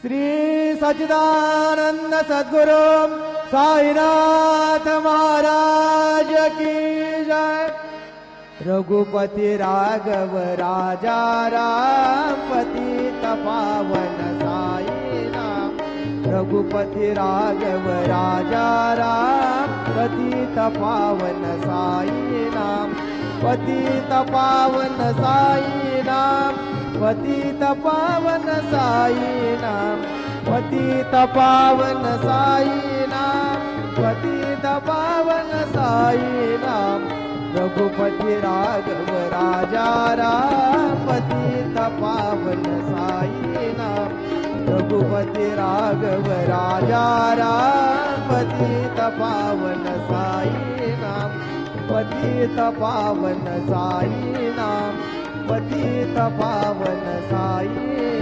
श्री सच्चिदानंद सद्गुरु साईनाथ महाराज की जय। रघुपति राघव राजा राम पतित पावन साई नाम। रघुपति राघव राजा राम पतित पावन साई नाम। पतित पावन साई नाम। पतित पावन साई नाम। पतित पावन साई नाम। पतित पावन साई नाम। रघुपति राघव राजा राम पतित पावन साई नाम। रघुपति राघव राजा राम पतित पावन साई नाम। पतित पावन साई नाम। पतित पावन साई